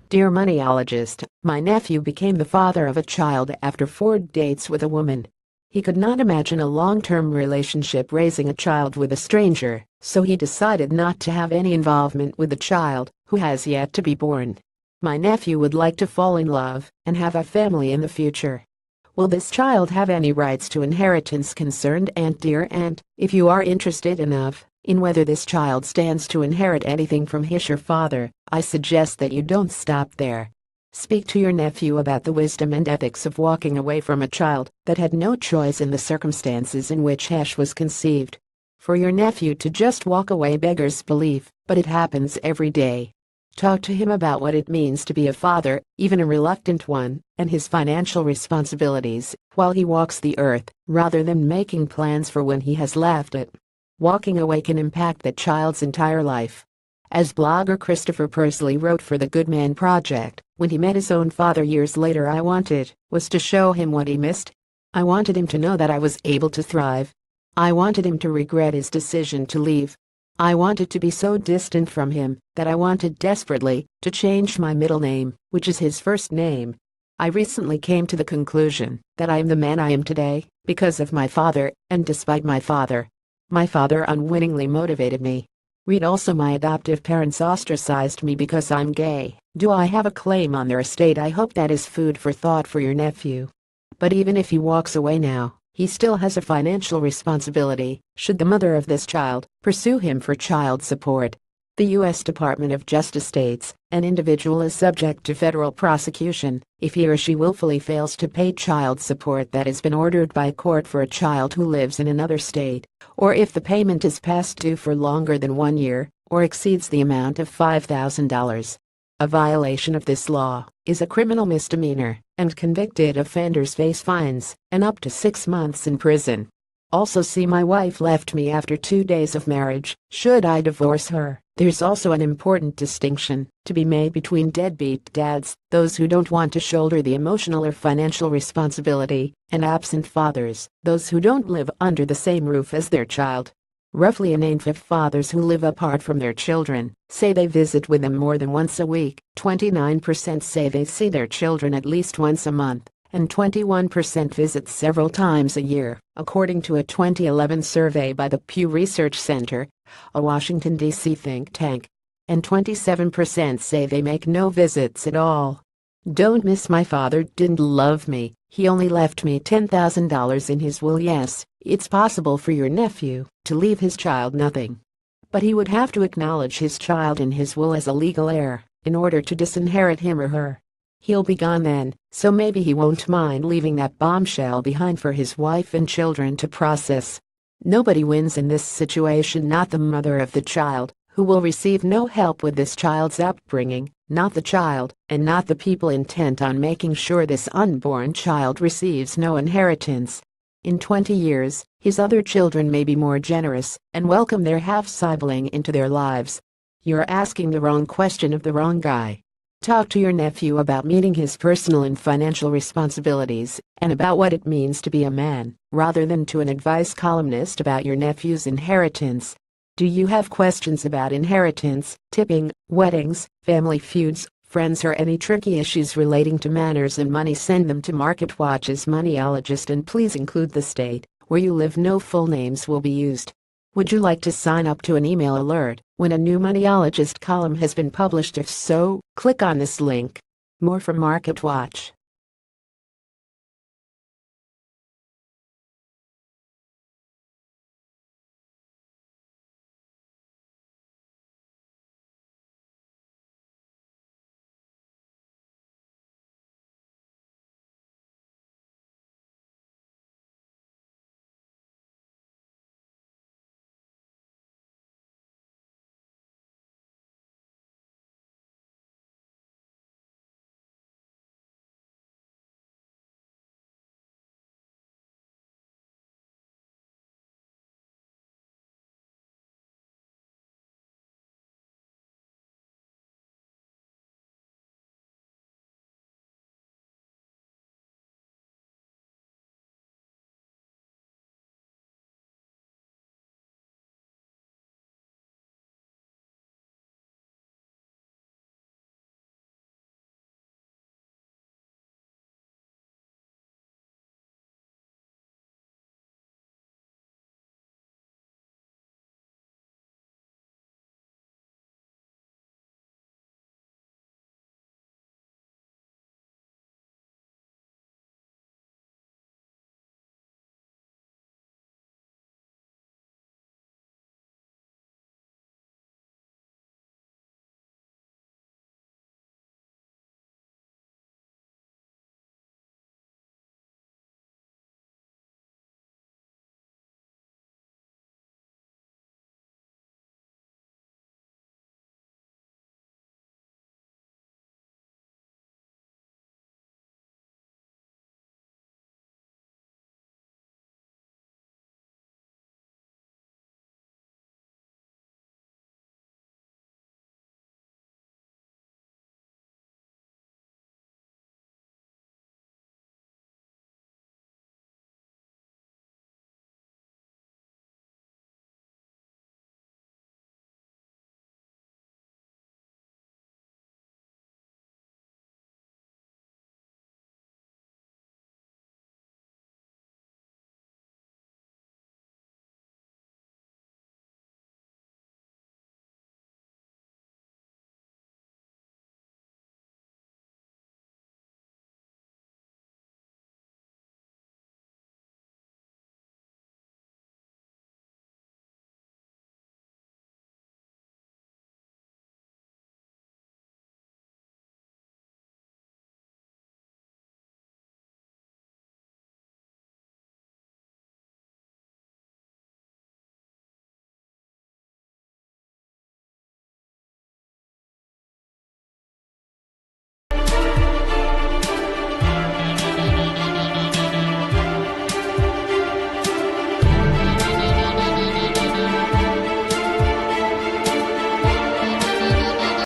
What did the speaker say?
Dear Moneyologist, my nephew became the father of a child after 4 dates with a woman. He could not imagine a long-term relationship raising a child with a stranger, so he decided not to have any involvement with the child, who has yet to be born. My nephew would like to fall in love and have a family in the future. Will this child have any rights to inheritance? Concerned aunt. Dear aunt, if you are interested enough in whether this child stands to inherit anything from his or father, I suggest that you don't stop there. Speak to your nephew about the wisdom and ethics of walking away from a child that had no choice in the circumstances in which Hesh was conceived. For your nephew to just walk away beggars belief, but it happens every day. Talk to him about what it means to be a father, even a reluctant one, and his financial responsibilities while he walks the earth, rather than making plans for when he has left it. Walking away can impact that child's entire life. As blogger Christopher Pursley wrote for the Good Man Project, when he met his own father years later, I wanted was to show him what he missed. I wanted him to know that I was able to thrive. I wanted him to regret his decision to leave. I wanted to be so distant from him that I wanted desperately to change my middle name, which is his first name. I recently came to the conclusion that I am the man I am today because of my father, and despite my father. My father unwittingly motivated me. Read also, my adoptive parents ostracized me because I'm gay. Do I have a claim on their estate? I hope that is food for thought for your nephew. But even if he walks away now, he still has a financial responsibility should the mother of this child pursue him for child support. The U.S. Department of Justice states an individual is subject to federal prosecution if he or she willfully fails to pay child support that has been ordered by a court for a child who lives in another state, or if the payment is past due for longer than 1 year or exceeds the amount of $5,000. A violation of this law is a criminal misdemeanor, and convicted offenders face fines and up to 6 months in prison. Also, see my wife left me after 2 days of marriage. Should I divorce her? There's also an important distinction to be made between deadbeat dads, those who don't want to shoulder the emotional or financial responsibility, and absent fathers, those who don't live under the same roof as their child. Roughly an eighth of fathers who live apart from their children say they visit with them more than once a week, 29% say they see their children at least once a month, and 21% visit several times a year, according to a 2011 survey by the Pew Research Center, a Washington, D.C. think tank. And 27% say they make no visits at all. Don't miss my father didn't love me, he only left me $10,000 in his will. Yes, it's possible for your nephew to leave his child nothing. But he would have to acknowledge his child in his will as a legal heir in order to disinherit him or her. He'll be gone then, so maybe he won't mind leaving that bombshell behind for his wife and children to process. Nobody wins in this situation, not the mother of the child, who will receive no help with this child's upbringing, not the child, and not the people intent on making sure this unborn child receives no inheritance. In 20 years, his other children may be more generous and welcome their half-sibling into their lives. You're asking the wrong question of the wrong guy. Talk to your nephew about meeting his personal and financial responsibilities and about what it means to be a man, rather than to an advice columnist about your nephew's inheritance. Do you have questions about inheritance, tipping, weddings, family feuds, friends, or any tricky issues relating to manners and money? Send them to MarketWatch's Moneyologist, and please include the state where you live. No full names will be used. Would you like to sign up to an email alert when a new Moneyologist column has been published? If so, click on this link. More from MarketWatch.